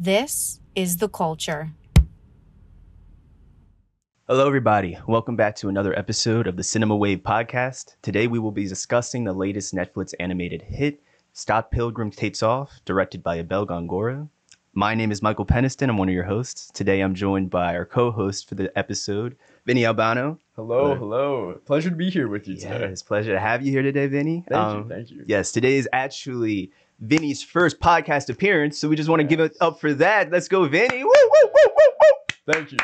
This is The Culture. Hello, everybody. Welcome back to another episode of the Cinema Wave podcast. Today, we will be discussing the latest Netflix animated hit, Scott Pilgrim Takes Off, directed by Abel Gongora. My name is Michael Peniston. I'm one of your hosts. Today, I'm joined by our co-host for the episode, Vinny Albano. Hello. Pleasure to be here with you today. Yeah, it's a pleasure to have you here today, Vinny. Thank you. Yes, today is actually Vinny's first podcast appearance, so we just want to give it up for that. Let's go, Vinny. Woo, woo, woo, woo, woo. Thank you.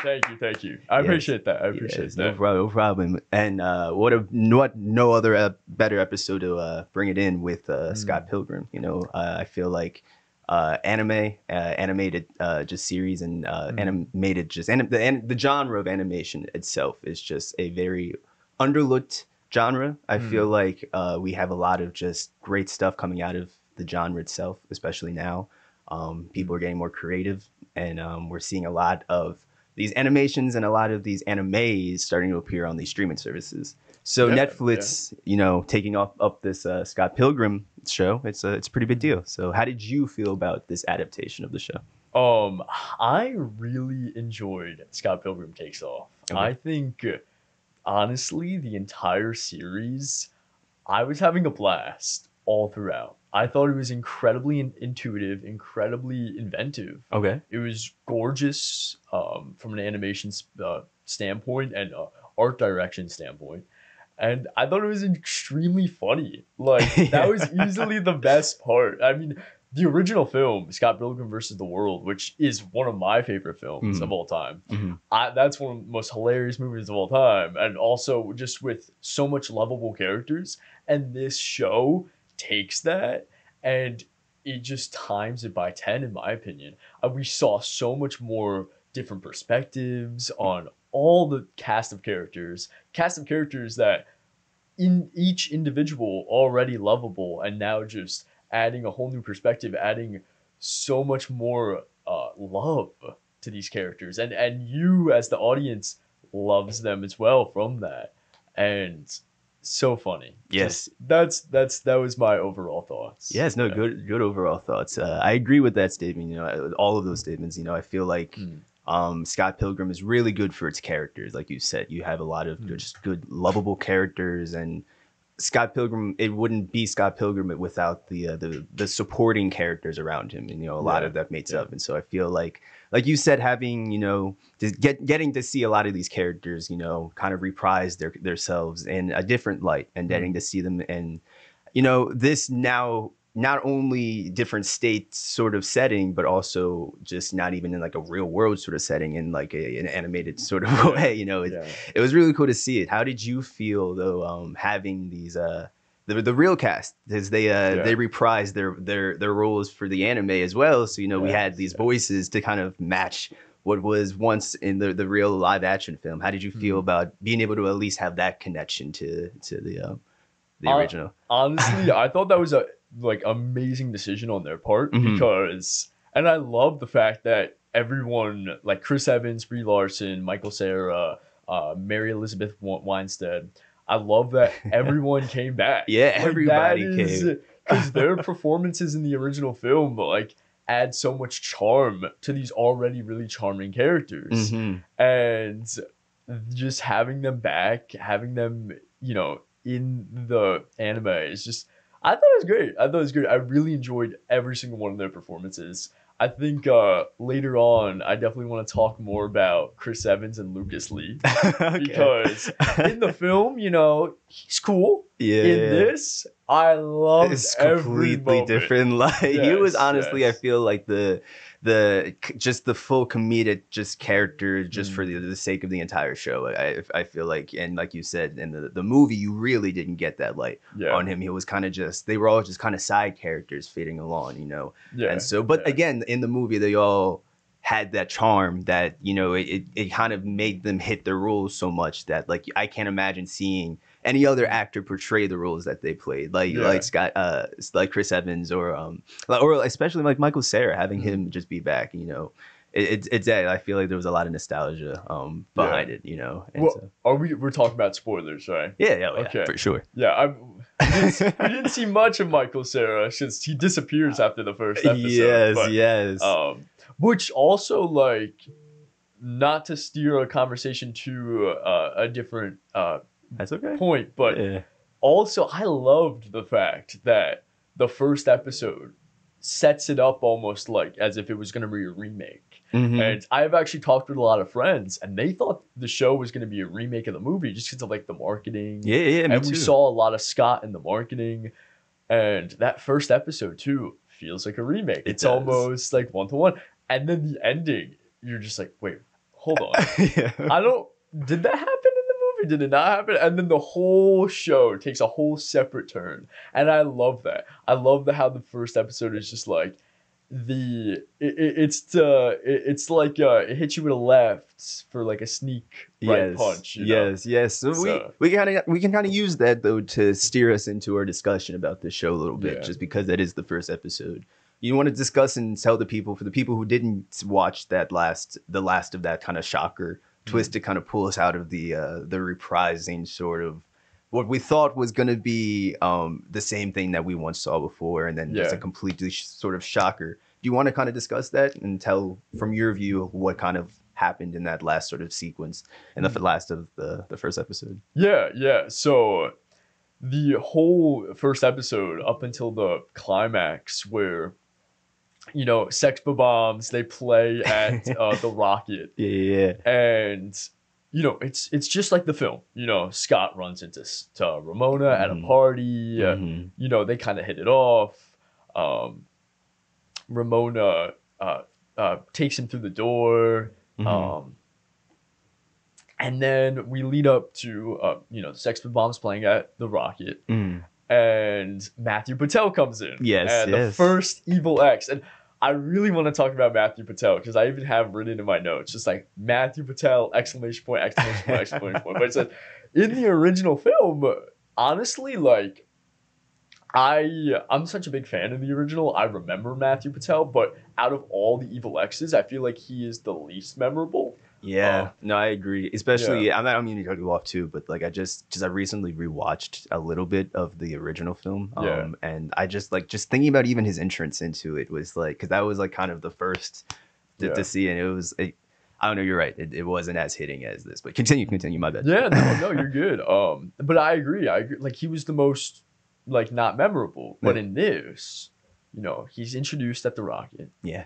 I appreciate that. No problem. And what no other better episode to bring it in with Scott Pilgrim. You know, I feel like animated just series and animated just the genre of animation itself is just a very underlooked genre. I feel like we have a lot of just great stuff coming out of the genre itself, especially now. People are getting more creative, and we're seeing a lot of these animations and a lot of these animes starting to appear on these streaming services. So Netflix, you know, taking up this Scott Pilgrim show, it's a pretty big deal. So how did you feel about this adaptation of the show? I really enjoyed Scott Pilgrim Takes Off. Okay. I think, honestly, the entire series, I was having a blast all throughout. I thought it was incredibly intuitive, incredibly inventive. Okay. It was gorgeous from an animation standpoint and art direction standpoint. And I thought it was extremely funny. Like, that was easily the best part. I mean, the original film, Scott Pilgrim vs. the World, which is one of my favorite films of all time. That's one of the most hilarious movies of all time. And also just with so much lovable characters. And this show takes that and it just times it by 10, in my opinion. We saw so much more different perspectives on all the cast of characters that in each individual already lovable, and now just adding a whole new perspective, adding so much more love to these characters, and you as the audience loves them as well from that. And so funny. Yes, that was my overall thoughts. Yes, no, good overall thoughts. I agree with that statement. You know, all of those statements. You know, I feel like Scott Pilgrim is really good for its characters. Like you said, you have a lot of just good, lovable characters, and Scott Pilgrim, it wouldn't be Scott Pilgrim without the supporting characters around him, and you know, a lot of that makes up. And so I feel like you said, having, you know, just getting to see a lot of these characters, you know, kind of reprise themselves in a different light, and getting to see them, and you know, this now not only different states sort of setting, but also just not even in like a real world sort of setting, in like an animated sort of way. You know, it was really cool to see it. How did you feel though, having these the real cast, because they reprised their roles for the anime as well? So you know, we had these voices to kind of match what was once in the real live action film. How did you feel about being able to at least have that connection to the original? Honestly, I thought that was a amazing decision on their part, because, and I love the fact that everyone, like Chris Evans, Brie Larson, Michael Cera, Mary Elizabeth Winstead, I love that everyone came back. Yeah, everybody came, because their performances in the original film add so much charm to these already really charming characters, and just having them back, having them, you know, in the anime is just, I thought it was great. I really enjoyed every single one of their performances. I think later on, I definitely want to talk more about Chris Evans and Lucas Lee. Because in the film, you know, he's cool. Yeah. In this, I love it's completely different. Like, he was honestly, I feel like the just the full comedic just character, just for the sake of the entire show. I feel like, and like you said, in the movie, you really didn't get that light on him. He was kind of they were all just kind of side characters fading along, you know. And so, but again, in the movie, they all had that charm that, you know, it kind of made them hit their roles so much that, like, I can't imagine seeing any other actor portray the roles that they played, like Scott, like Chris Evans, or especially like Michael Cera, having him just be back. You know, it's I feel like there was a lot of nostalgia behind it. You know, and well, we're talking about spoilers, right? Yeah, okay, for sure. Yeah, we didn't see much of Michael Cera since he disappears after the first episode. Yes. Which also, like, not to steer a conversation to a different That's okay. point, but Yeah. also I loved the fact that the first episode sets it up almost like as if it was going to be a remake. Mhm. And I've actually talked with a lot of friends, and they thought the show was going to be a remake of the movie just because of like the marketing. Yeah, me And too. we saw a lot of Scott in the marketing, and that first episode too feels like a remake. It It's does. almost like 1-to-1, and then the ending, you're just like, wait, hold on. Yeah. Did that happen in the movie? Did it not happen? And then the whole show takes a whole separate turn. And I love that. I love how the first episode is just like it's like it hits you with a left for like a sneak right punch. You know? Yes. So we can kind of use that though to steer us into our discussion about this show a little bit, Yeah. just because that is the first episode. You want to discuss and tell the people, for the people who didn't watch the last of that kind of shocker twist to kind of pull us out of the reprising sort of what we thought was going to be the same thing that we once saw before, and then just a completely sort of shocker. Do you want to kind of discuss that and tell from your view what kind of happened in that last sort of sequence in the last of the first episode? Yeah. So the whole first episode up until the climax where, you know, Sex Bob-ombs, they play at the Rocket. Yeah. And, you know, it's just like the film. You know, Scott runs into Ramona at a party. You know, they kind of hit it off. Ramona takes him through the door. And then we lead up to, you know, Sex Bob-ombs playing at the Rocket. And Matthew Patel comes in. Yes. The first Evil X. And I really want to talk about Matthew Patel because I even have written in my notes, just like Matthew Patel, exclamation point, exclamation point, exclamation point. But it says, in the original film, honestly, like, I'm such a big fan of the original. I remember Matthew Patel, but out of all the Evil X's, I feel like he is the least memorable. Yeah, no, I agree. Especially, I don't mean to cut you off too, but like I recently rewatched a little bit of the original film, and I just thinking about even his entrance into it was like, because that was like kind of the first to see, and it was, I don't know, you're right, it wasn't as hitting as this, but continue, my bad. Yeah, no, you're good. But I agree. Like he was the most like not memorable, but in this, you know, he's introduced at the Rocket. Yeah.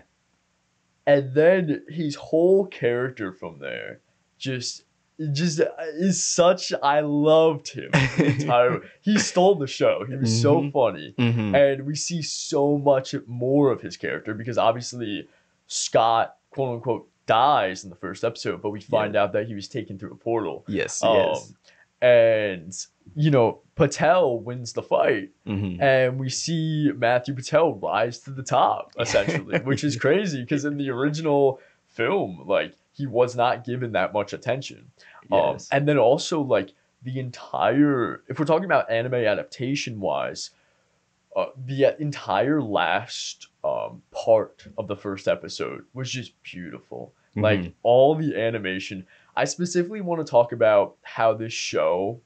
And then his whole character from there just is such, I loved him the entire he stole the show. He was so funny. And we see so much more of his character because obviously Scott, quote unquote, dies in the first episode, but we find out that he was taken through a portal. Yes. And, you know, Patel wins the fight, and we see Matthew Patel rise to the top, essentially, which is crazy because in the original film, like, he was not given that much attention. And then also, like, the entire, if we're talking about anime adaptation wise, the entire last part of the first episode was just beautiful. Like, all the animation. I specifically want to talk about how this show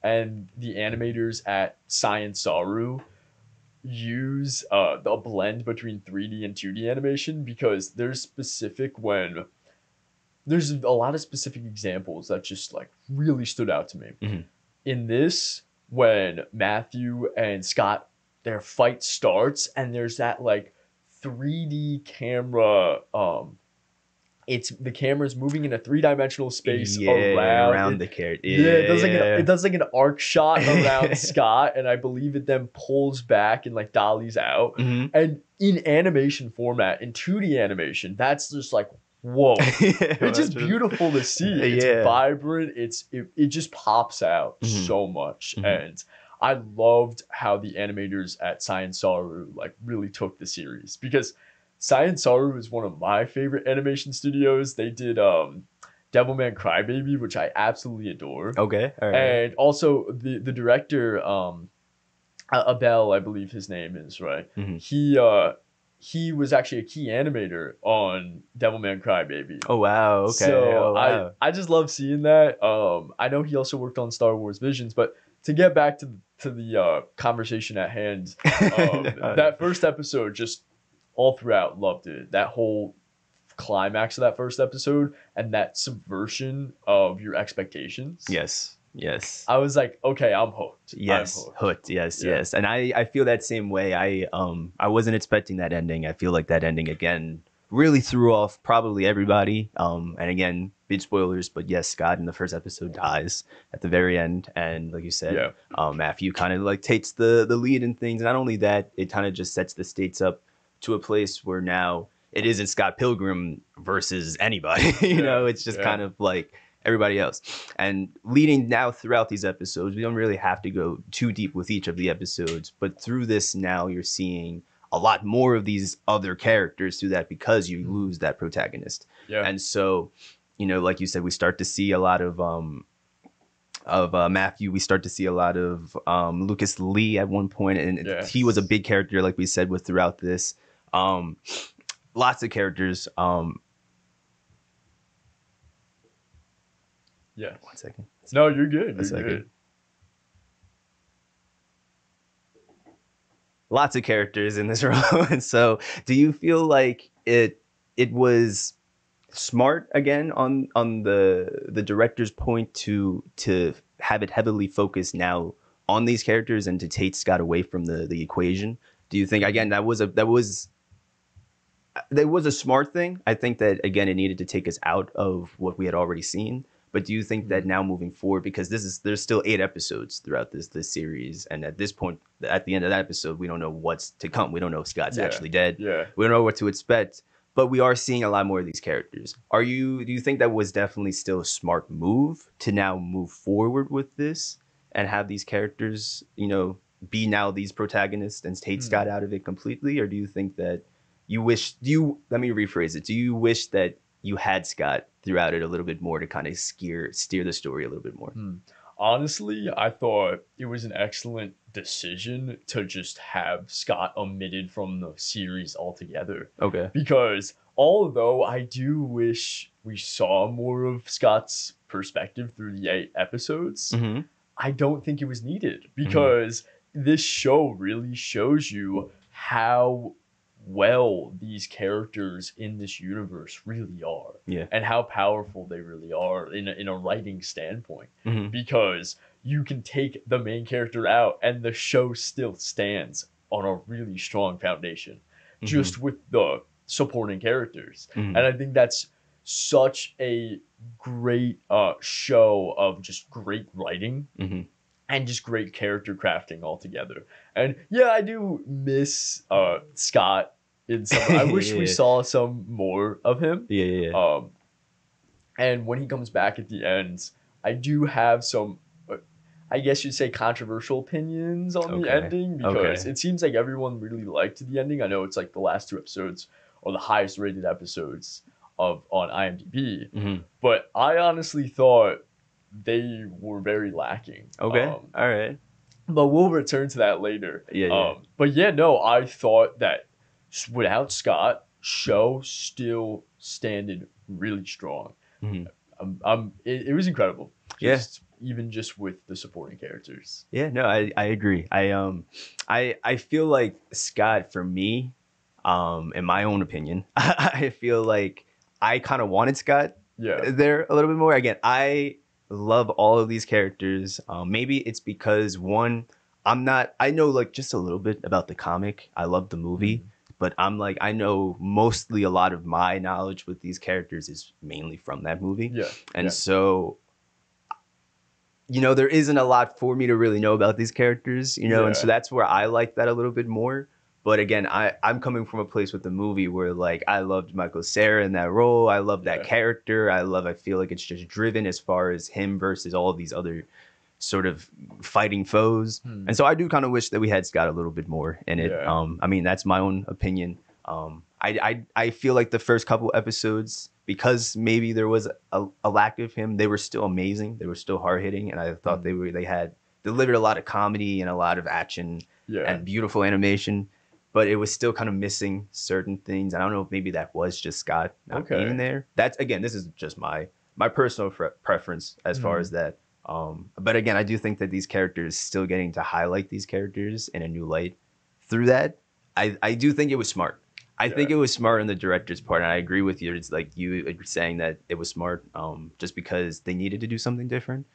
and the animators at Science Saru use the blend between 3D and 2D animation, because there's a lot of specific examples that just like really stood out to me. In this, when Matthew and Scott, their fight starts and there's that like 3D camera, the camera's moving in a 3-dimensional space around the character. It does like an arc shot around Scott, and I believe it then pulls back and like dollies out. And in animation format, in 2D animation, that's just like, whoa. It's just beautiful to see. It's vibrant. It just pops out so much. And I loved how the animators at Science Saru like really took the series, because Science Saru is one of my favorite animation studios. They did Devilman Crybaby, which I absolutely adore. Okay. All right. And also the director, Abel, I believe his name is, right? He was actually a key animator on Devilman Crybaby. Oh wow. Okay. So I just love seeing that. I know he also worked on Star Wars Visions, but to get back to the conversation at hand, that first episode, just all throughout loved it. That whole climax of that first episode and that subversion of your expectations. Yes. I was like, okay, I'm hooked. Yes, hooked. Yes, Yeah. yes. And I feel that same way. I wasn't expecting that ending. I feel like that ending again really threw off probably everybody. And again, big spoilers, but yes, Scott in the first episode dies at the very end. And like you said, Matthew kind of like takes the lead in things. Not only that, it kind of just sets the stakes up to a place where now it isn't Scott Pilgrim versus anybody. You know, it's just kind of like everybody else. And leading now throughout these episodes, we don't really have to go too deep with each of the episodes, but through this now you're seeing a lot more of these other characters through that because you lose that protagonist. And so, you know, like you said, we start to see a lot of Matthew. We start to see a lot of Lucas Lee at one point, and he was a big character, like we said, with throughout this. Lots of characters. Yeah. 1 second. No, you're good. You're good. Lots of characters in this row. And so do you feel like it was smart again on the director's point to have it heavily focused now on these characters and to take Scott away from the equation? Do you think again that was a smart thing? I think that again it needed to take us out of what we had already seen. But do you think that now moving forward, because there's still 8 episodes throughout this series, and at this point, at the end of that episode, we don't know what's to come. We don't know if Scott's actually dead. Yeah. We don't know what to expect. But we are seeing a lot more of these characters. Do you think that was definitely still a smart move to now move forward with this and have these characters, you know, be now these protagonists and take Scott out of it completely? Or do you think that let me rephrase it. Do you wish that you had Scott throughout it a little bit more to kind of steer the story a little bit more? Honestly, I thought it was an excellent decision to just have Scott omitted from the series altogether. Okay. Because although I do wish we saw more of Scott's perspective through the 8 episodes, I don't think it was needed because this show really shows you how well these characters in this universe really are, and how powerful they really are in a writing standpoint, because you can take the main character out and the show still stands on a really strong foundation just with the supporting characters. And I think that's such a great show of just great writing and just great character crafting altogether. And yeah, I do miss Scott in some. I wish we saw some more of him. And when he comes back at the end, I do have some, I guess you'd say, controversial opinions on the ending, because it seems like everyone really liked the ending. I know it's like the last 2 episodes are the highest rated episodes on IMDb, but I honestly thought they were very lacking. All right. But we'll return to that later. But yeah, no, I thought that without Scott, show still standing really strong. It was incredible. Even just with the supporting characters. No, I agree. I feel like Scott, for me, in my own opinion, I feel like I kind of wanted Scott there a little bit more. Again, I love all of these characters. Maybe it's because I know like just a little bit about the comic. I love the movie, but I know mostly a lot of my knowledge with these characters is mainly from that movie. So, you know, there isn't a lot for me to really know about these characters, you know, and so that's where I like that a little bit more. But again, I'm coming from a place with the movie where like I loved Michael Cera in that role. I love that character. I feel like it's just driven as far as him versus all of these other sort of fighting foes. And so I do kind of wish that we had Scott a little bit more in it. I mean, that's my own opinion. I feel like the first couple episodes, because maybe there was a lack of him, they were still amazing. They were still hard hitting, and I thought they had delivered a lot of comedy and a lot of action and beautiful animation. But it was still kind of missing certain things. I don't know if maybe that was just Scott not being there. That's, again, this is just my personal preference as far as that. But again, I do think that these characters, still getting to highlight these characters in a new light through that, I do think it was smart. I think it was smart on the director's part, and I agree with you. It's like you saying that it was smart, just because they needed to do something different.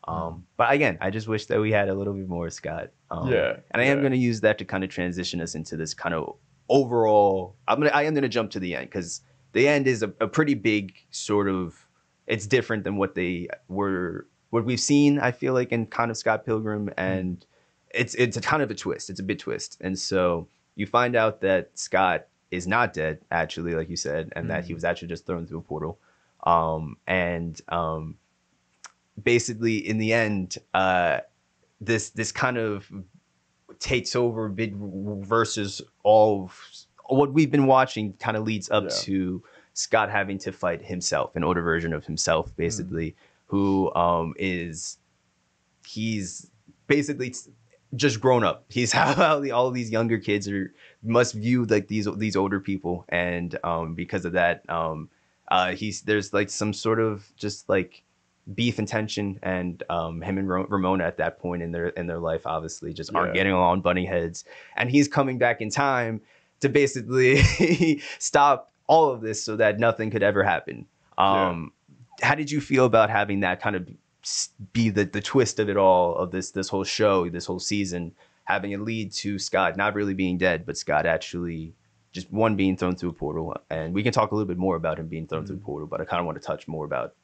But again, I just wish that we had a little bit more Scott. And I am going to use that to kind of transition us into this kind of overall. I am gonna jump to the end because the end is a pretty big sort of. It's different than what we've seen. I feel like in kind of Scott Pilgrim, and it's a kind of a twist. It's a big twist, and so you find out that Scott is not dead, actually, like you said, and that he was actually just thrown through a portal. Basically, in the end, this kind of takes over big versus all of what we've been watching. Kind of leads up to Scott having to fight himself, an older version of himself, basically, who he's basically just grown up. He's how all of these younger kids must view like these older people, and because of that, there's like some sort of just like beef and tension, and him and Ramona at that point in their life obviously just aren't getting along, butting heads, and he's coming back in time to basically stop all of this so that nothing could ever happen. How did you feel about having that kind of be the twist of it all, of this whole show, this whole season, having it lead to Scott not really being dead, but Scott actually just being thrown through a portal? And we can talk a little bit more about him being thrown through a portal, but I kind of want to touch more about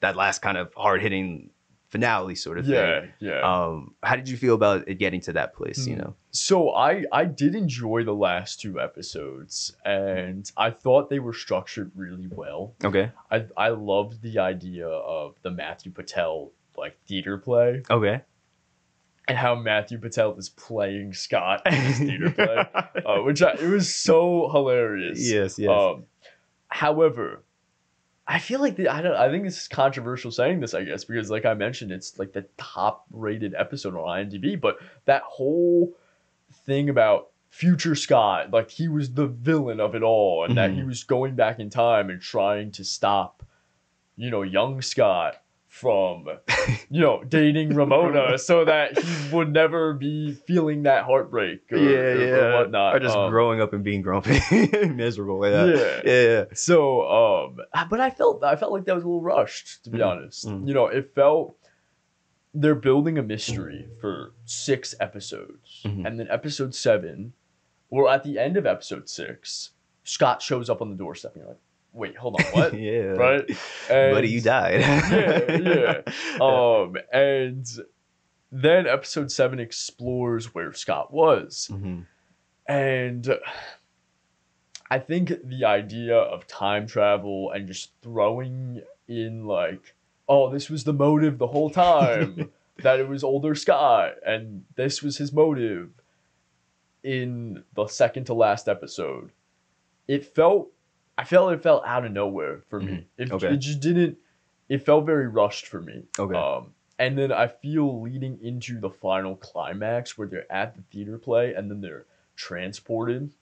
that last kind of hard-hitting finale sort of thing. How did you feel about it getting to that place, you know? So I did enjoy the last two episodes, and I thought they were structured really well. Okay. I loved the idea of the Matthew Patel like theater play. Okay. And how Matthew Patel is playing Scott in this theater play, it was so hilarious. Yes. However, I feel like I think this is controversial saying this, I guess, because like I mentioned, it's like the top rated episode on IMDb, but that whole thing about future Scott, like he was the villain of it all, and that he was going back in time and trying to stop, young Scott from, dating Ramona so that he would never be feeling that heartbreak or whatnot. Or just growing up and being grumpy, miserable. Yeah. So, but I felt like that was a little rushed, to be honest. It felt they're building a mystery for 6 episodes, and then episode 7, or at the end of episode 6, Scott shows up on the doorstep, and you're like, wait, hold on, what? Right? And, buddy, you died. And then episode 7 explores where Scott was. And I think the idea of time travel and just throwing in like, oh, this was the motive the whole time, that it was older Scott, and this was his motive in the second to last episode. I felt it felt out of nowhere for me. It just didn't. It felt very rushed for me. And then I feel leading into the final climax where they're at the theater play and then they're transported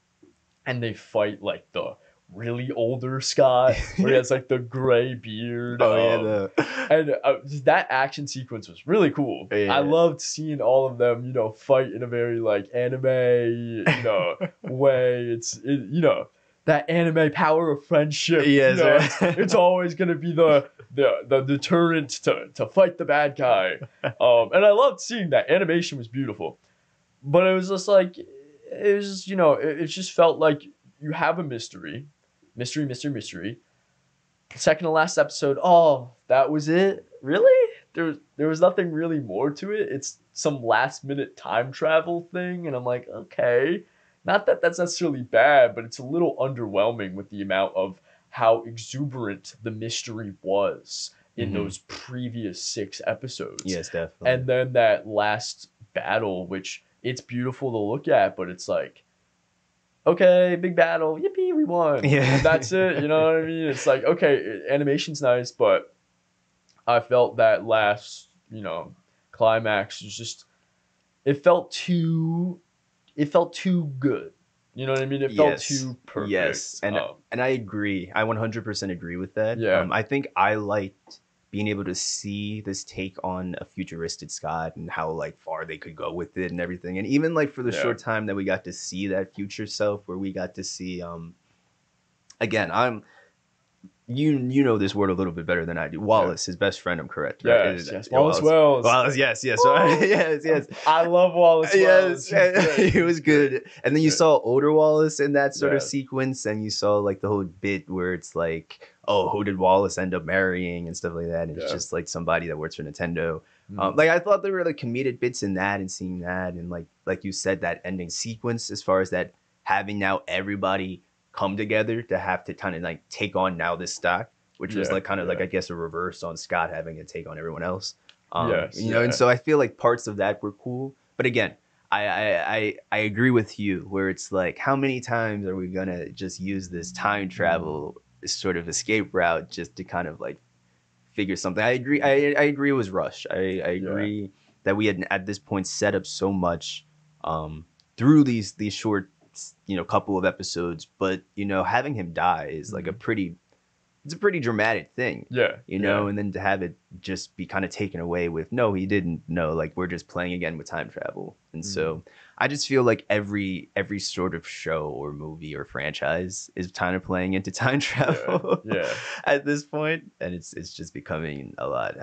and they fight like the really older Scott where he has like the gray beard. And that action sequence was really cool. I loved seeing all of them, fight in a very like anime, way. That anime power of friendship. It's always going to be the deterrent to fight the bad guy. And I loved seeing that. Animation was beautiful. But it was just like, it just felt like you have a mystery. Second to last episode, oh, that was it? Really? There was nothing really more to it. It's some last minute time travel thing. And I'm like, okay. Not that that's necessarily bad, but it's a little underwhelming with the amount of how exuberant the mystery was in those previous 6 episodes. Yes, definitely. And then that last battle, which it's beautiful to look at, but it's like, okay, big battle, yippee, we won. And that's it, you know what I mean? It's like, okay, animation's nice, but I felt that last, climax was just, it felt too good. You know what I mean? It felt too perfect. Yes, and I agree. I 100% agree with that. Yeah. I think I liked being able to see this take on a futuristic Scott and how like far they could go with it and everything. And even like for the short time that we got to see that future self, where we got to see again, you know this word a little bit better than I do. Wallace, his best friend, I'm correct, right? Yes. Wallace Wells. Wallace, yes, right? yes. I love Wallace Wells. Yes, he was good. And then you saw older Wallace in that sort of Yes. sequence, and you saw like the whole bit where it's like, oh, who did Wallace end up marrying and stuff like that. And it's just like somebody that works for Nintendo. Like I thought there were like comedic bits in that and seeing that, and like you said, that ending sequence as far as that having now everybody come together to have to kind of like take on now this stock, which was like kind of like I guess a reverse on Scott having to take on everyone else. And so I feel like parts of that were cool, but again, I agree with you where it's like, how many times are we gonna just use this time travel sort of escape route just to kind of like figure something? I agree. I agree it was rushed. I agree that we had at this point set up so much through these short couple of episodes, but having him die is like it's a pretty dramatic thing, and then to have it just be kind of taken away with no, he didn't know, like we're just playing again with time travel. And so I just feel like every sort of show or movie or franchise is kind of playing into time travel at this point, and it's just becoming a lot.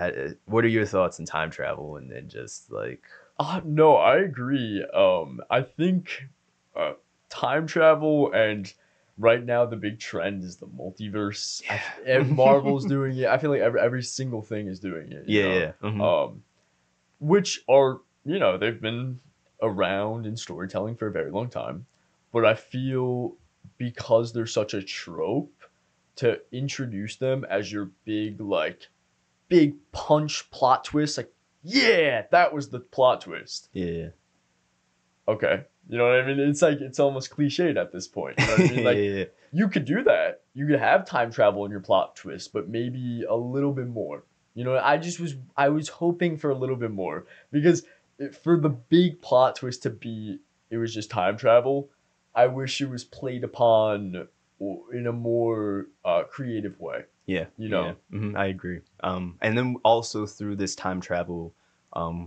What are your thoughts on time travel and then just like no, I agree. I think time travel, and right now the big trend is the multiverse. Marvel's doing it. I feel like every single thing is doing it. Which are they've been around in storytelling for a very long time, but I feel because they're such a trope, to introduce them as your big punch plot twist, like that was the plot twist. Okay. You know what I mean? It's like, it's almost cliched at this point. You know what I mean? Like, you could do that. You could have time travel in your plot twist, but maybe a little bit more. I was hoping for a little bit more, because for the big plot twist to be, it was just time travel, I wish it was played upon in a more creative way. I agree. And then also through this time travel,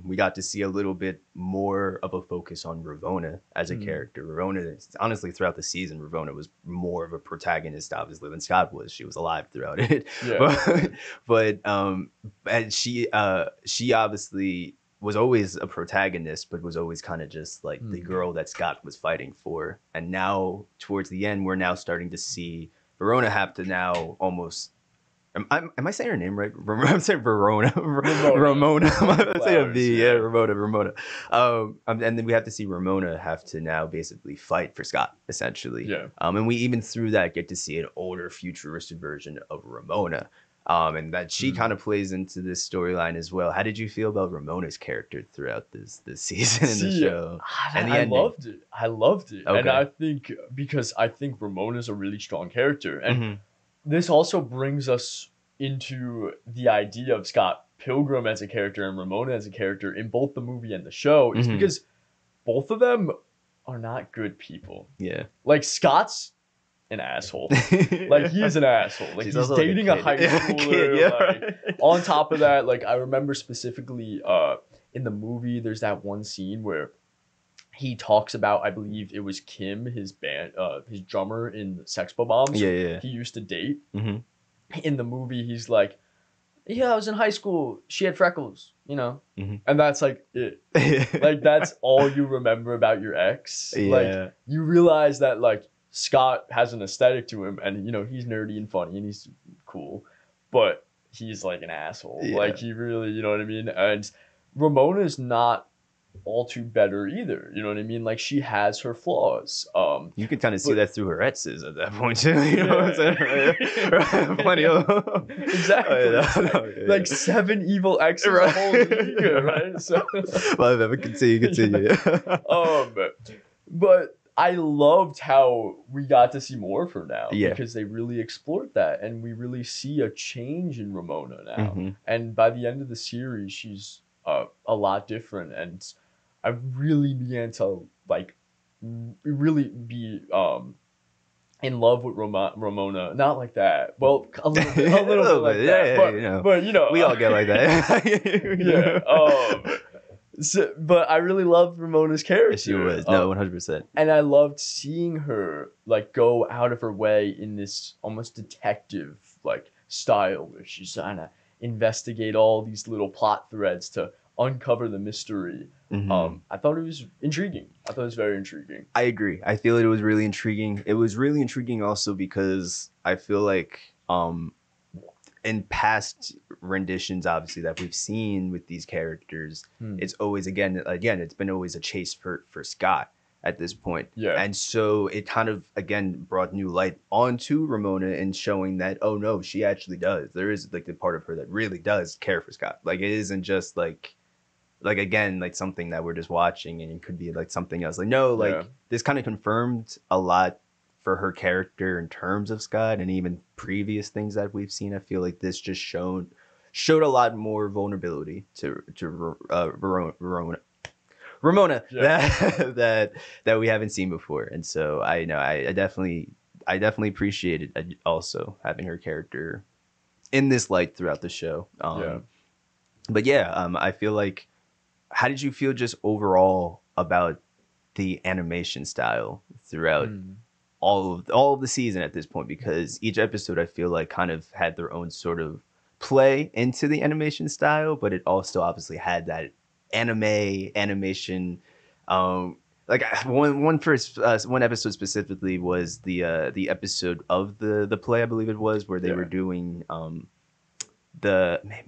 we got to see a little bit more of a focus on Ravonna as a character. Ravonna, honestly, throughout the season, Ravonna was more of a protagonist, obviously, than Scott was. She was alive throughout it. But and she obviously was always a protagonist, but was always kind of just like the girl that Scott was fighting for. And now, towards the end, we're now starting to see Verona have to now almost... Am I saying her name right? I'm saying Ramona. I'm saying a V. Ramona. And then we have to see Ramona have to now basically fight for Scott, essentially. And we even through that get to see an older, futuristic version of Ramona. And that she kind of plays into this storyline as well. How did you feel about Ramona's character throughout this season in the show? And I loved it. Okay. And I think, because I think Ramona's a really strong character. And this also brings us into the idea of Scott Pilgrim as a character and Ramona as a character in both the movie and the show, is because both of them are not good people. Like, Scott's an asshole. Like, he's an asshole. Like, he's dating a high schooler. On top of that, like, I remember specifically in the movie, there's that one scene where he talks about, I believe it was Kim, his band, his drummer in Sex Bob-ombs. He used to date. In the movie, he's like, I was in high school. She had freckles, And that's like it. Like, that's all you remember about your ex. Like, you realize that, like, Scott has an aesthetic to him, and, he's nerdy and funny and he's cool, but he's like an asshole. Like, he really, you know what I mean? And Ramona's not all too better either, you know what I mean? Like, she has her flaws. You can kind of see that through her exes at that point too. You know what I'm saying? Plenty of them. Exactly. Like 7 evil exes, a whole league, right? So, continue. But I loved how we got to see more of her now, because they really explored that, and we really see a change in Ramona now. And by the end of the series, she's a lot different, and I really began to really be in love with Ramona. Not like that. Well, a little bit like that. But we all get like that. So, but I really loved Ramona's character. Yes, she was. No, 100%. And I loved seeing her like go out of her way in this almost detective like style where she's trying to investigate all these little plot threads to uncover the mystery. I thought it was intriguing. I thought it was very intriguing. I agree. I feel it was really intriguing. It was really intriguing also because I feel like in past renditions, obviously, that we've seen with these characters, it's always again it's been always a chase for Scott at this point. Yeah. And so it kind of again brought new light onto Ramona and showing that, oh no, she actually does. There is like the part of her that really does care for Scott. Like it isn't just like again like something that we're just watching and it could be like something else. Like no, like this kind of confirmed a lot for her character in terms of Scott and even previous things that we've seen. I feel like this just showed a lot more vulnerability to Ramona that we haven't seen before. And so I definitely appreciated also having her character in this light throughout the show. But I feel like, how did you feel just overall about the animation style throughout all of the season at this point? Because each episode I feel like kind of had their own sort of play into the animation style, but it also obviously had that animation. Like one episode specifically was the episode of the play, I believe it was, where they were doing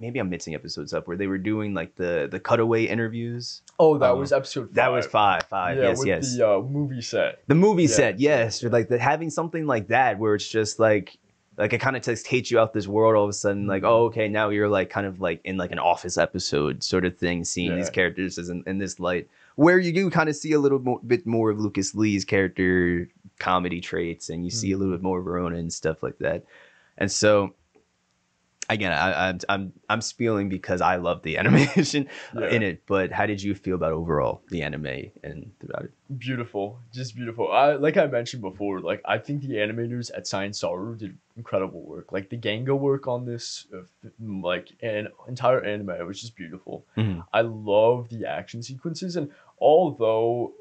maybe I'm mixing episodes up, where they were doing like the cutaway interviews. Oh, that was episode 5. That was 5. Yeah, yes. The movie set. The movie set, yes. Or like having something like that where it's just like it kind of just takes you out this world all of a sudden. Like, oh, okay, now you're like kind of like in like an Office episode sort of thing, seeing these characters as in this light, where you do kind of see a bit more of Lucas Lee's character comedy traits, and you see a little bit more of Verona and stuff like that. And so again, I'm spieling because I love the animation in it. But how did you feel about overall the anime and throughout it? Beautiful, just beautiful. Like I mentioned before, like I think the animators at Science Saru did incredible work. Like the Ganga work on this, like an entire anime, it was just beautiful. I love the action sequences, and although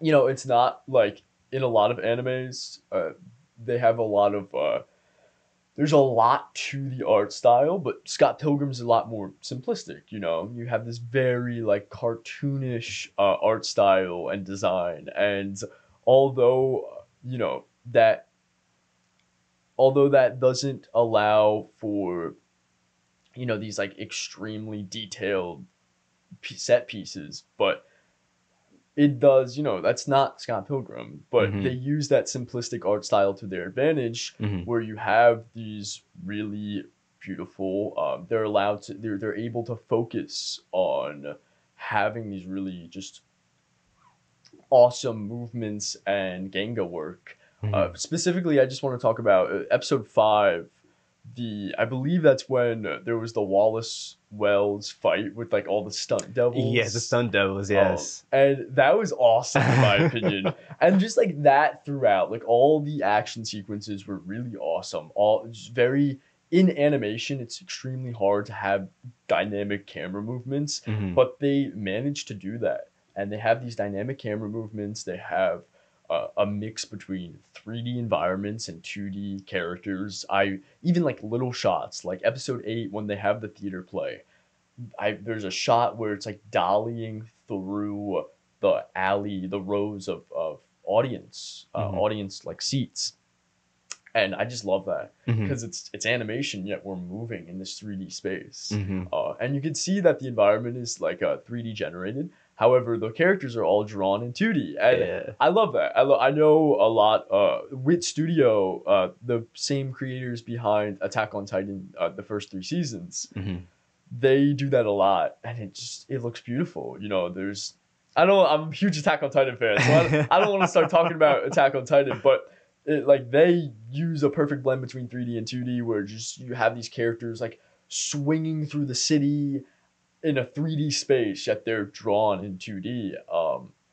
it's not like in a lot of animes, they have a lot of there's a lot to the art style, but Scott Pilgrim's a lot more simplistic. You have this very like cartoonish art style and design, and although that doesn't allow for these like extremely detailed set pieces, but it does, that's not Scott Pilgrim, but they use that simplistic art style to their advantage, where you have these really beautiful, they're able to focus on having these really just awesome movements and Ganga work. Specifically, I just want to talk about episode 5. I believe that's when there was the Wallace Wells fight with like all the stunt devils. Yeah, the stunt devils, yes. And that was awesome in my opinion. And just like that throughout, like all the action sequences were really awesome. All just very in animation, it's extremely hard to have dynamic camera movements, but they managed to do that. And they have these dynamic camera movements. They have a mix between 3D environments and 2D characters. Even like little shots, like episode 8 when they have the theater play. There's a shot where it's like dollying through the alley, the rows of audience like seats, and I just love that because it's animation yet we're moving in this 3D space, and you can see that the environment is like 3D generated. However, the characters are all drawn in 2D, and I love that. I know a lot. Wit Studio, the same creators behind Attack on Titan, the first 3 seasons, they do that a lot, and it looks beautiful. I'm a huge Attack on Titan fan, so I don't want to start talking about Attack on Titan, but they use a perfect blend between 3D and 2D, where you have these characters like swinging through the city in a 3D space, yet they're drawn in 2D.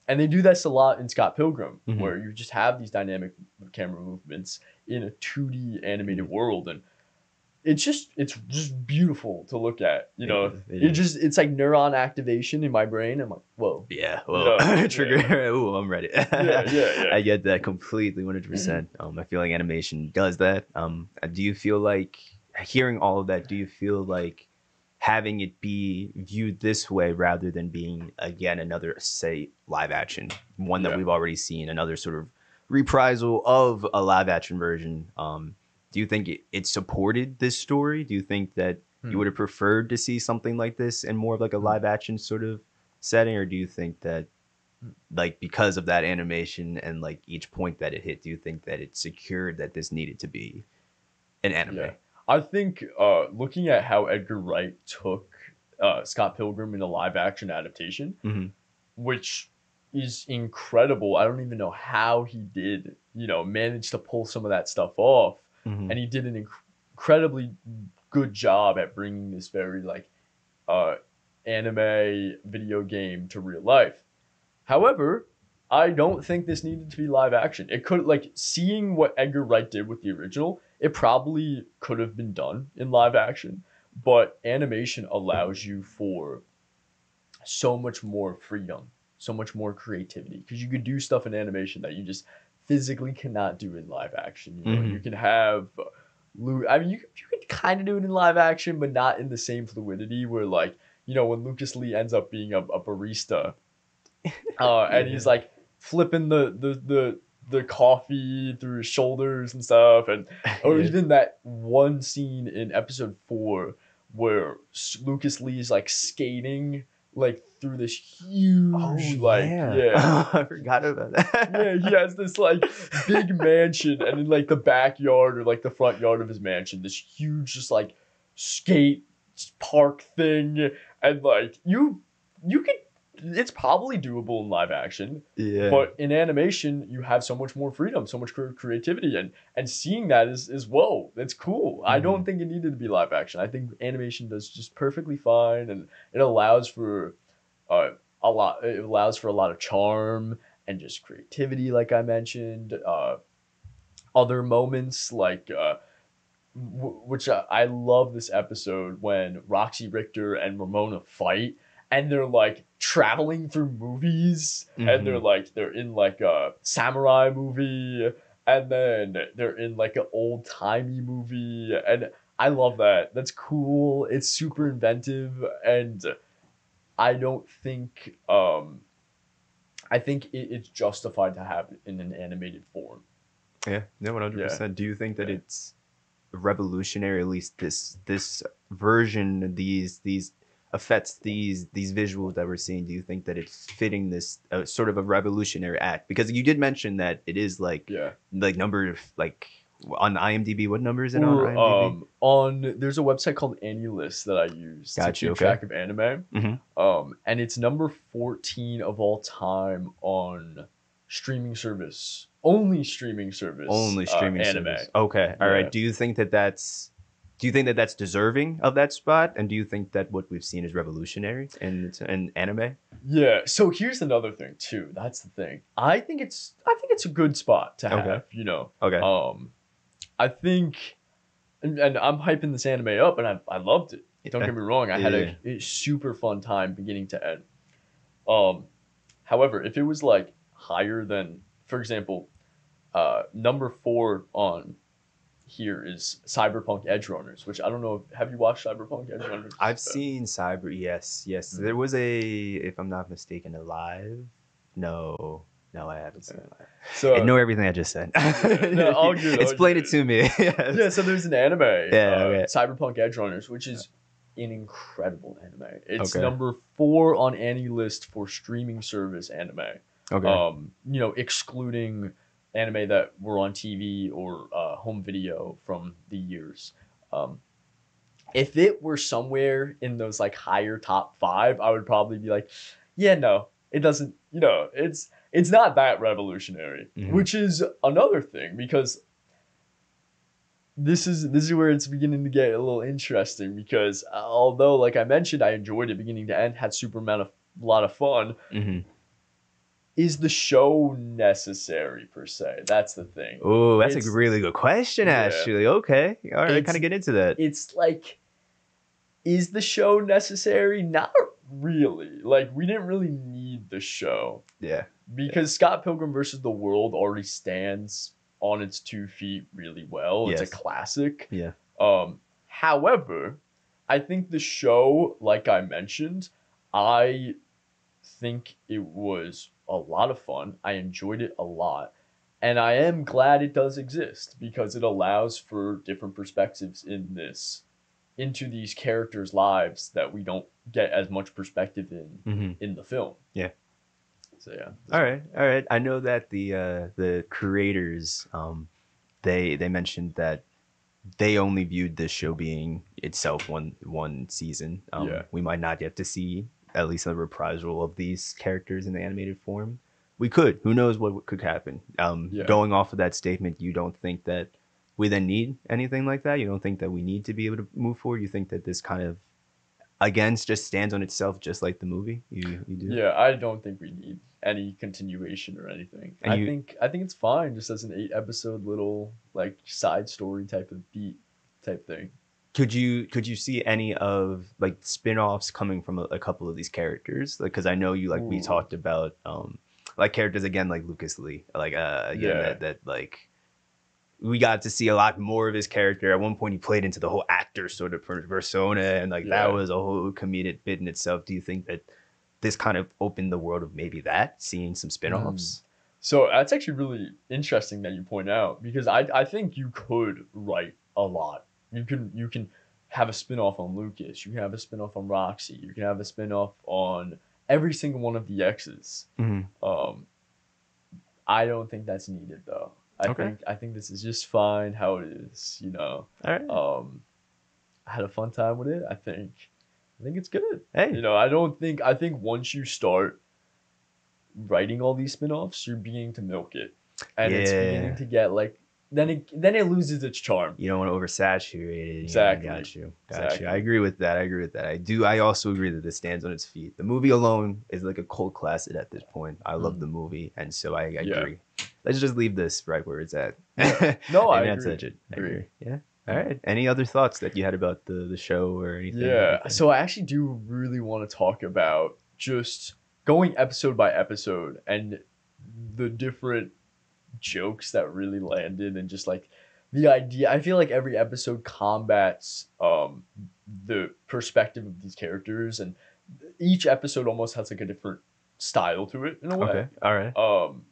And they do this a lot in Scott Pilgrim, where you just have these dynamic camera movements in a 2D animated world. And it's just beautiful to look at. You know, It is. it's like neuron activation in my brain. I'm like, whoa. Yeah, well, Yeah, trigger. yeah. Ooh, I'm ready. Yeah. I get that completely, 100%. I feel like animation does that. Do you feel like hearing all of that? Do you feel like having it be viewed this way rather than being again another, say, live action, one that Yeah. we've already seen, another sort of reprisal of a live action version? Do you think it supported this story? Do you think that you would have preferred to see something like this in more of like a live action sort of setting, or do you think that like because of that animation and like each point that it hit, do you think that it secured that this needed to be an anime? Yeah. I think looking at how Edgar Wright took Scott Pilgrim in a live action adaptation, Mhm. which is incredible. I don't even know how he did, manage to pull some of that stuff off. Mhm. And he did an incredibly good job at bringing this very like anime video game to real life. However, I don't think this needed to be live action. It could, like, seeing what Edgar Wright did with the original, it probably could have been done in live action, but animation allows you for so much more freedom, so much more creativity, because you could do stuff in animation that you just physically cannot do in live action. You can have I mean, you could kind of do it in live action, but not in the same fluidity where, like, when Lucas Lee ends up being a barista, and he's like flipping the coffee through his shoulders and stuff, and or Yeah. even that one scene in episode 4 where Lucas Lee is like skating like through this huge I forgot about that. yeah, he has this like big mansion, and in like the backyard or like the front yard of his mansion, this huge just like skate park thing, and like you could, it's probably doable in live action, Yeah. but in animation you have so much more freedom, so much creativity, and seeing that is whoa, that's cool. I don't think it needed to be live action. I think animation does just perfectly fine, and it allows for a lot. It allows for a lot of charm and just creativity, like I mentioned. Other moments like which I love this episode when Roxy Richter and Ramona fight, and they're like traveling through movies, and they're in like a samurai movie, and then they're in like an old timey movie, and I love that. That's cool. It's super inventive, and I don't think I think it's justified to have it in an animated form. Yeah, no, 100%. Do you think that it's revolutionary, at least this version, these effects, these visuals that we're seeing? Do you think that it's fitting this sort of a revolutionary act? Because you did mention that it is like number of like on IMDb. What number is it on IMDb? There's a website called AniList that I use to keep track of anime. And it's number 14 of all time on streaming service. Only streaming service. Anime. Service. Okay. All right. Do you think that that's deserving of that spot? And do you think that what we've seen is revolutionary in anime? Yeah. So here's another thing too. That's the thing. I think it's a good spot to have. Okay. I think, and I'm hyping this anime up, and I loved it. Don't get me wrong. I had a super fun time beginning to end. However, if it was like higher than, for example, number 4 on here is Cyberpunk Edgerunners, which I don't know. Have you watched Cyberpunk Edgerunners? I've seen Yes. There was if I'm not mistaken, a live. No, I haven't seen it live. So ignore everything I just said. No, all good. Explain it to me. Yes. Yeah, so there's an anime, okay. Cyberpunk Edgerunners, which is an incredible anime. It's number 4 on AniList for streaming service anime. Okay. Excluding anime that were on TV or home video from the years. If it were somewhere in those like higher top 5, I would probably be like, yeah, no, it doesn't. It's not that revolutionary, which is another thing, because this is where it's beginning to get a little interesting, because although, like I mentioned, I enjoyed it beginning to end, had a lot of fun. is the show necessary per se? That's the thing. Oh, that's a really good question, actually. Okay. All right, kind of get into that. It's like, is the show necessary? Not really. Like, we didn't really need the show. Yeah. Because Scott Pilgrim versus the World already stands on its 2 feet really well. It's a classic. Yeah. However, I think the show, like I mentioned, I think it was a lot of fun. I enjoyed it a lot. And I am glad it does exist because it allows for different perspectives into these characters' lives that we don't get as much perspective in the film. Yeah. So yeah. All right. I know that the creators they mentioned that they only viewed this show being itself one season. We might not get to see at least a reprisal of these characters in the animated form. We could. Who knows what could happen? Going off of that statement, you don't think that we then need anything like that? You don't think that we need to be able to move forward? You think that this kind of, again, just stands on itself just like the movie? You do? Yeah, I don't think we need any continuation or anything. I think it's fine just as an 8-episode little like side story type of beat type thing. Could you see any of like spin-offs coming from a couple of these characters? Like, because I know you we talked about like characters again like Lucas Lee, like that like we got to see a lot more of his character. At one point he played into the whole actor sort of persona, and that was a whole comedic bit in itself. Do you think that this kind of opened the world of maybe that, seeing some spin-offs? So that's actually really interesting that you point out, because I think you could write a lot. You can have a spin-off on Lucas. You can have a spin-off on Roxy. You can have a spin-off on every single one of the X's. I don't think that's needed though. I think this is just fine how it is, All right. I had a fun time with it. I think it's good. Hey. I think once you start writing all these spin-offs, you're beginning to milk it. And it's beginning to get like, then it loses its charm. You don't want to oversaturate it. Exactly. Got you. I agree with that. I also agree that this stands on its feet. The movie alone is like a cult classic at this point. I love the movie, and so I agree. Let's just leave this right where it's at. No, I agree. Yeah. All right. Any other thoughts that you had about the show or anything? Yeah. So I actually do really want to talk about just going episode by episode and the different jokes that really landed, and just like the idea. I feel like every episode combats the perspective of these characters, and each episode almost has like a different style to it in a way. Okay. All right.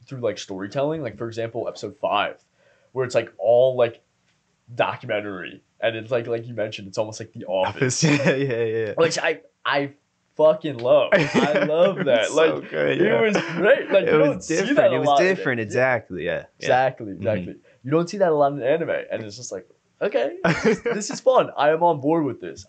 Through like storytelling, like for example episode 5, where it's like all like documentary, and it's like you mentioned, it's almost like The Office. yeah. Which I fucking love. I love that. So like good, it was great. Like it was different. It was different. Exactly. Yeah. Exactly. You don't see that a lot in anime, and it's just like, okay, this is fun. I am on board with this.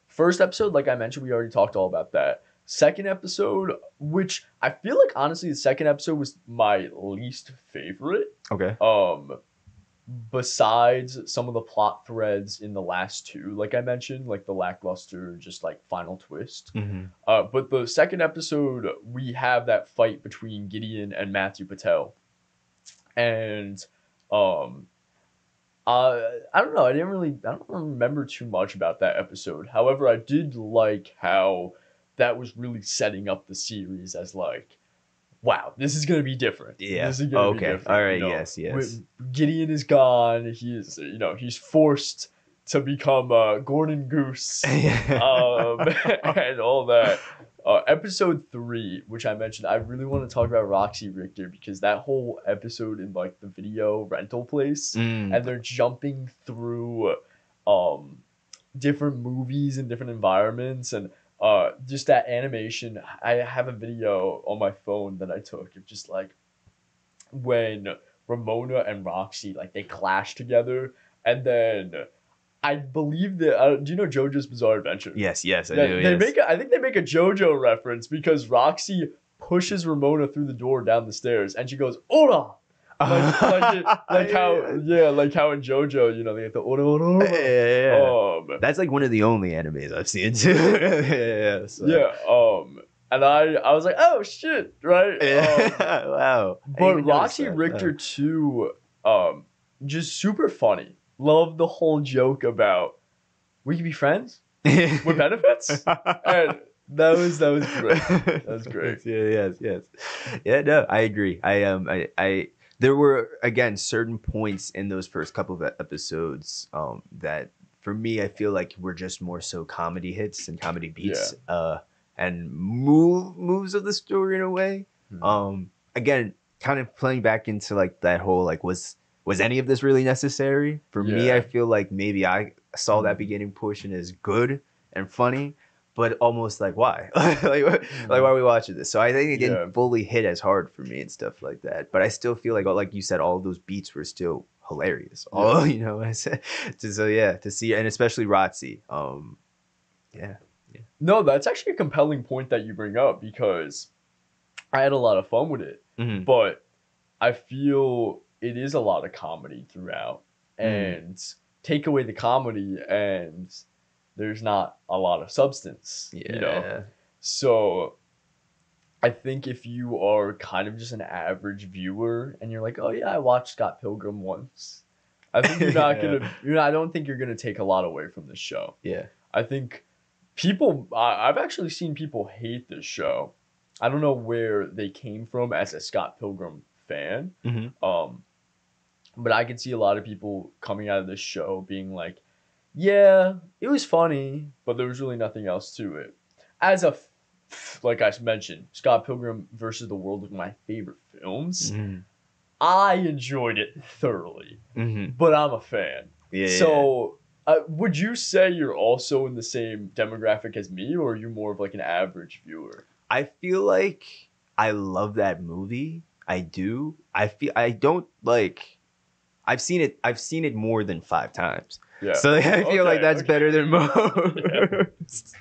First episode, like I mentioned, we already talked all about that. Second episode, which I feel like honestly the second episode was my least favorite. Okay. Besides some of the plot threads in the last 2, like I mentioned, like the lackluster, just like final twist. But the second episode, we have that fight between Gideon and Matthew Patel. And I don't know. I don't remember too much about that episode. However, I did like how that was really setting up the series as like, wow, this is gonna be different. Yeah. This is gonna be different. All right. Yes. Gideon is gone. He's forced to become Gordon Goose, and all that. Episode 3, which I mentioned, I really want to talk about Roxy Richter, because that whole episode in like the video rental place, and they're jumping through different movies and different environments, and just that animation. I have a video on my phone that I took of just like when Ramona and Roxy, like they clash together, and then I believe that do you know JoJo's Bizarre Adventure? Yes, I do. I think they make a JoJo reference, because Roxy pushes Ramona through the door down the stairs, and she goes, "Ora!" like how in JoJo, they get the "Ora." Yeah. That's like one of the only animes I've seen too. And I was like, oh shit, right? Wow. I didn't But even notice Roxy that. Richter too, just super funny. Love the whole joke about we can be friends with benefits, and that was great. That was great. Yeah, yes. Yeah, no, I agree. I there were again certain points in those first couple of episodes that for me I feel like were just more so comedy hits and comedy beats and moves of the story in a way. Again, kind of playing back into like that whole like was any of this really necessary? For me, I feel like maybe I saw that beginning portion as good and funny, but almost like why? like why are we watching this? So I think it didn't fully hit as hard for me and stuff like that. But I still feel like you said, all of those beats were still hilarious. All you know, I said, so yeah, to see, and especially Rotzi. Yeah. No, that's actually a compelling point that you bring up because I had a lot of fun with it, but I feel it is a lot of comedy throughout, and take away the comedy and there's not a lot of substance, you know? So I think if you are kind of just an average viewer and you're like, oh yeah, I watched Scott Pilgrim once, I think you're not I don't think you're gonna take a lot away from this show. Yeah. I think I've actually seen people hate this show. I don't know where they came from as a Scott Pilgrim fan. But I could see a lot of people coming out of this show being like, yeah, it was funny, but there was really nothing else to it. As like I mentioned, Scott Pilgrim versus the World was my favorite films. I enjoyed it thoroughly, but I'm a fan. So would you say you're also in the same demographic as me, or are you more of like an average viewer? I feel like I love that movie. I do. I don't like. I've seen it more than 5 times. Yeah. So I feel like that's better than most.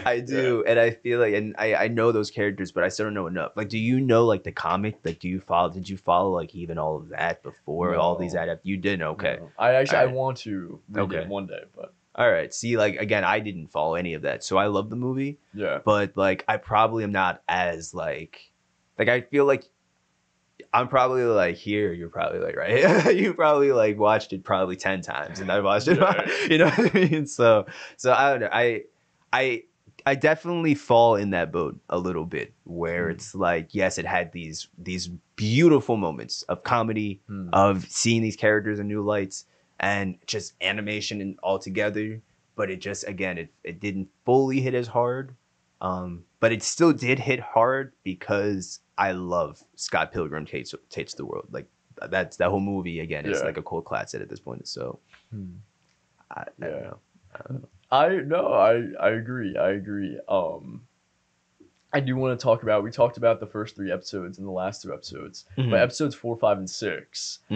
I do. And I feel like, and I know those characters, but I still don't know enough. Like, do you know like the comic? Like, did you follow like even all of that before all these You didn't? Okay. No. I want to read it one day, but. All right. See, like, again, I didn't follow any of that. So I love the movie. Yeah. But like, I probably am not as like I feel like I'm probably like here. You're probably like, right. You probably like watched it probably 10 times, and I watched it. You know what I mean? So I don't know. I definitely fall in that boat a little bit, where it's like, yes, it had these beautiful moments of comedy, of seeing these characters in new lights, and just animation and all together. But it just, again, it didn't fully hit as hard. But it still did hit hard because I love Scott Pilgrim Takes the World. Like that whole movie again is like a cult classic at this point. So I don't know. I agree. I do want to talk about. We talked about the first 3 episodes and the last 2 episodes, but episodes 4, 5, and 6. I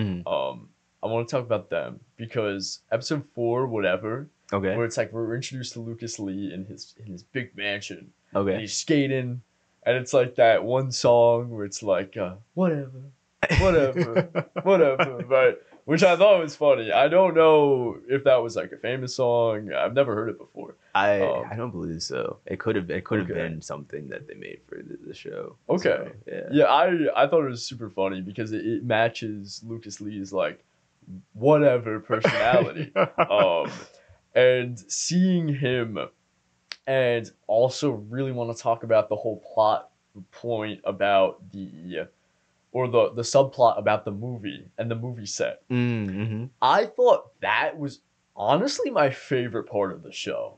want to talk about them because episode 4, whatever. Okay. Where it's like we're introduced to Lucas Lee in his big mansion. Okay. And he's skating, and it's like that one song where it's like whatever, but which I thought was funny. I don't know if that was like a famous song. I've never heard it before. I don't believe so. It could have been something that they made for the show. Okay. So, yeah. I thought it was super funny because it matches Lucas Lee's like whatever personality. And seeing him, and also really want to talk about the whole plot point about the subplot about the movie and the movie set. I thought that was honestly my favorite part of the show,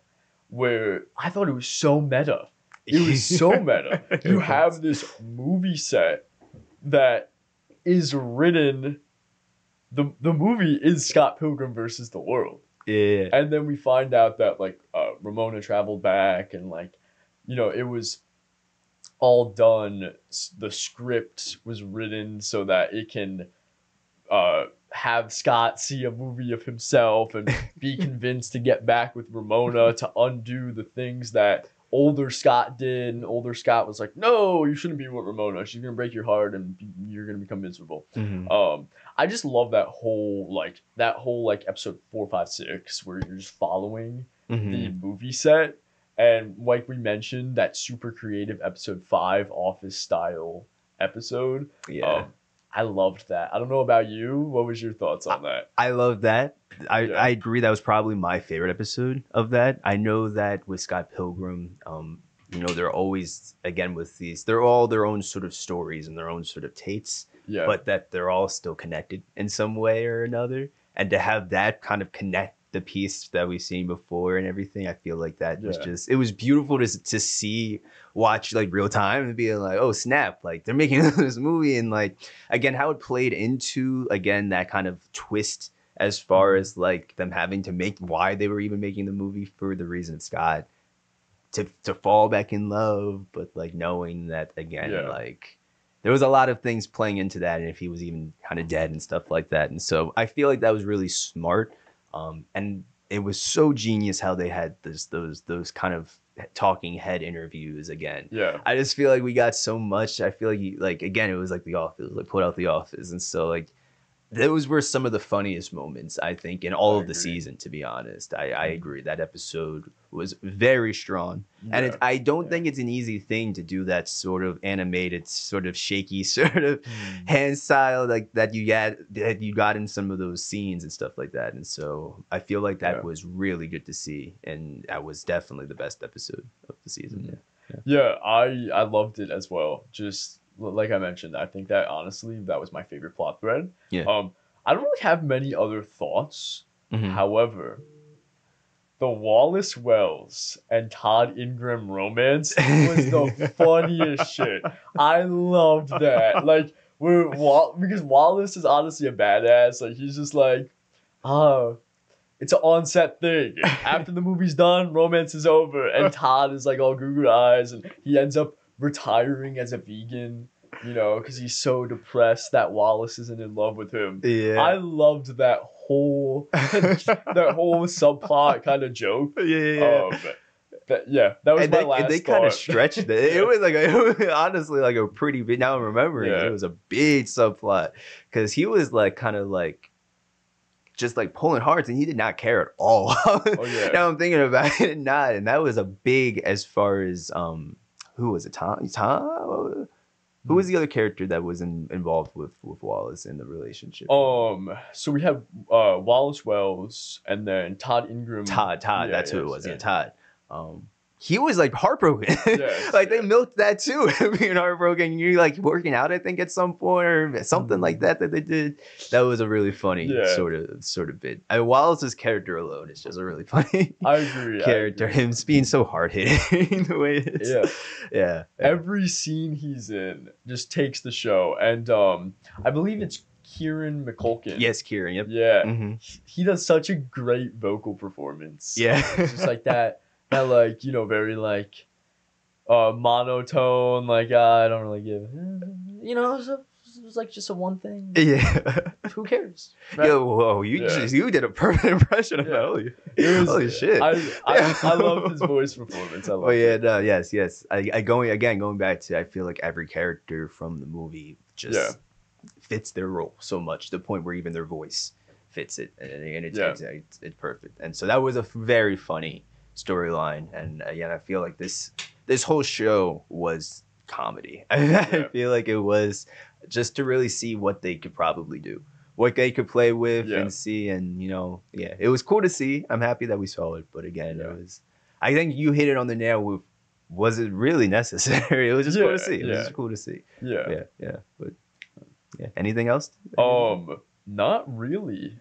where I thought it was so meta. It was so meta. You have this movie set that is written. The movie is Scott Pilgrim versus the World. Yeah. And then we find out that like Ramona traveled back, and like, you know, it was all done. The script was written so that it can have Scott see a movie of himself and be convinced to get back with Ramona to undo the things that older Scott did. And older Scott was like, no, you shouldn't be with Ramona. She's gonna break your heart and you're gonna become miserable. I just love that whole episode 4, 5, 6 where you're just following the movie set, And like we mentioned, that super creative episode 5 office style episode. Yeah. I loved that. I don't know about you. What was your thoughts on that? I love that. Yeah. I agree. That was probably my favorite episode of that. I know that with Scott Pilgrim, they're always, again, with these, they're all their own sort of stories and their own sort of takes, Yeah. but that they're all still connected in some way or another. And to have that kind of connect the piece that we've seen before and everything, I feel like that was just, it was beautiful to see, watch like real time and be like, oh snap, like they're making this movie. And like, again, how it played into, again, that kind of twist as far as like them having to make why they were even making the movie for the reason Scott to fall back in love, but like knowing that again, like there was a lot of things playing into that, and if he was even kind of dead and stuff like that. And so I feel like that was really smart, and it was so genius how they had those kind of talking head interviews again. Yeah. I just feel like we got so much. I feel like again, it was like The Office, like put out The Office, and so like those were some of the funniest moments I think in all of the season. To be honest, I agree that episode was very strong, and I don't think it's an easy thing to do that sort of animated, sort of shaky, sort of hand style like that you got in some of those scenes and stuff like that. And so I feel like that was really good to see, and that was definitely the best episode of the season. I loved it as well. Just like I mentioned, I think that honestly that was my favorite plot thread. I don't really have many other thoughts. However, the Wallace Wells and Todd Ingram romance was the funniest shit. I loved that. Like, because Wallace is honestly a badass. Like, he's just like, it's an on-set thing. After the movie's done, romance is over. And Todd is like all goo eyes, and he ends up retiring as a vegan, because he's so depressed that Wallace isn't in love with him. I loved that whole subplot kind of joke. That was my last. They kind of stretched it. It was honestly like a pretty big. Now I'm remembering it was a big subplot because he was like kind of like just like pulling hearts, and he did not care at all. Now I'm thinking about it, and that was a big as far as who was it? Tom? Who was the other character that was involved with Wallace in the relationship? So we had Wallace Wells and then Todd Ingram. Todd, that's who it was. Yeah, Todd. He was like heartbroken. They milked that too, being heartbroken. You're like working out, I think, at some point or something like that they did. That was a really funny sort of bit. Wallace's character alone is just a really funny character. Him being so hard hitting the way it is. Yeah. Every scene he's in just takes the show, and I believe it's Kieran McCulkin. Yes, Kieran. Yep. Yeah. He does such a great vocal performance. Yeah. It's just like that. That like very like monotone, like I don't really give it was like just a one thing. Who cares, right? Whoa, you did a perfect impression of that. Holy shit. I love his voice performance. Yes. Going back to, I feel like every character from the movie just fits their role so much to the point where even their voice fits it, and it's perfect. And so that was a very funny storyline, and again, I feel like this whole show was comedy. I feel like it was just to really see what they could probably do, what they could play with and see, and it was cool to see. I'm happy that we saw it, but again, it was. I think you hit it on the nail with. Was it really necessary? It was just cool to see. It was just cool to see. But anything else? Not really.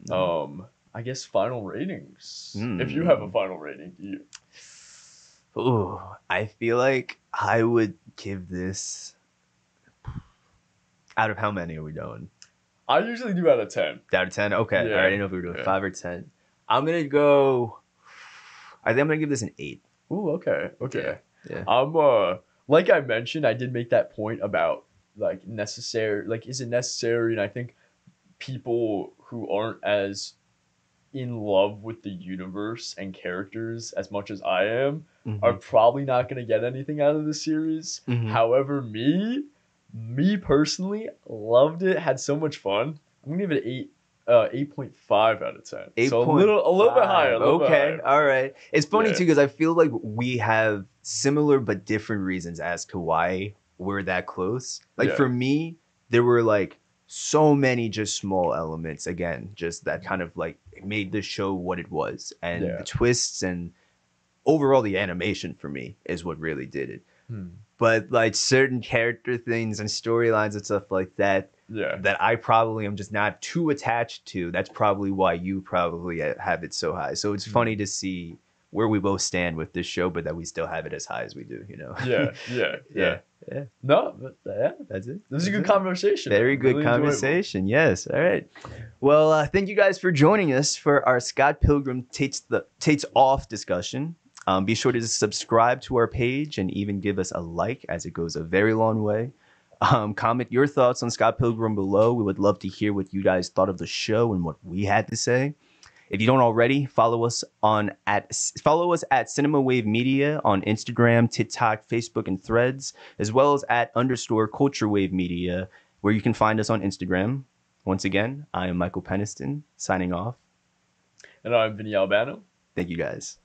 I guess final ratings. If you have a final rating, do you? Ooh, I feel like I would give this. Out of how many are we doing? I usually do out of 10. Out of 10? Okay. All right. I didn't know if we were doing 5 or 10. I'm going to go. I think I'm going to give this an 8. Ooh, okay. Yeah. I'm, like I mentioned, I did make that point about, like, necessary. Like, is it necessary? And I think people who aren't as in love with the universe and characters as much as I am are probably not going to get anything out of the series. However, me personally loved it, had so much fun. I'm gonna give it 8.5 out of 10. 8. So a little bit higher. Okay, all right. It's funny Yeah. too because I feel like we have similar but different reasons as to why we're that close. Like Yeah. for me, there were like so many just small elements again, just that kind of like made the show what it was, and Yeah. the twists and overall the animation for me is what really did it. Hmm. But like certain character things and storylines and stuff like that Yeah. that I probably am just not too attached to. That's probably why you probably have it so high. So it's funny to see where we both stand with this show, but that we still have it as high as we do, you know? Yeah. Yeah. No, but yeah. That's it. This is a That's good it. conversation. Very man. good Really enjoyable. conversation. Yes. All right. Well, thank you guys for joining us for our Scott Pilgrim Tates Off discussion. Be sure to subscribe to our page and even give us a like, as it goes a very long way. Comment your thoughts on Scott Pilgrim below. We would love to hear what you guys thought of the show and what we had to say. If you don't already, follow us at Cinema Wave Media on Instagram, TikTok, Facebook, and Threads, as well as at _Culture Wave Media, where you can find us on Instagram. Once again, I am Michael Peniston, signing off. And I'm Vinny Albano. Thank you guys.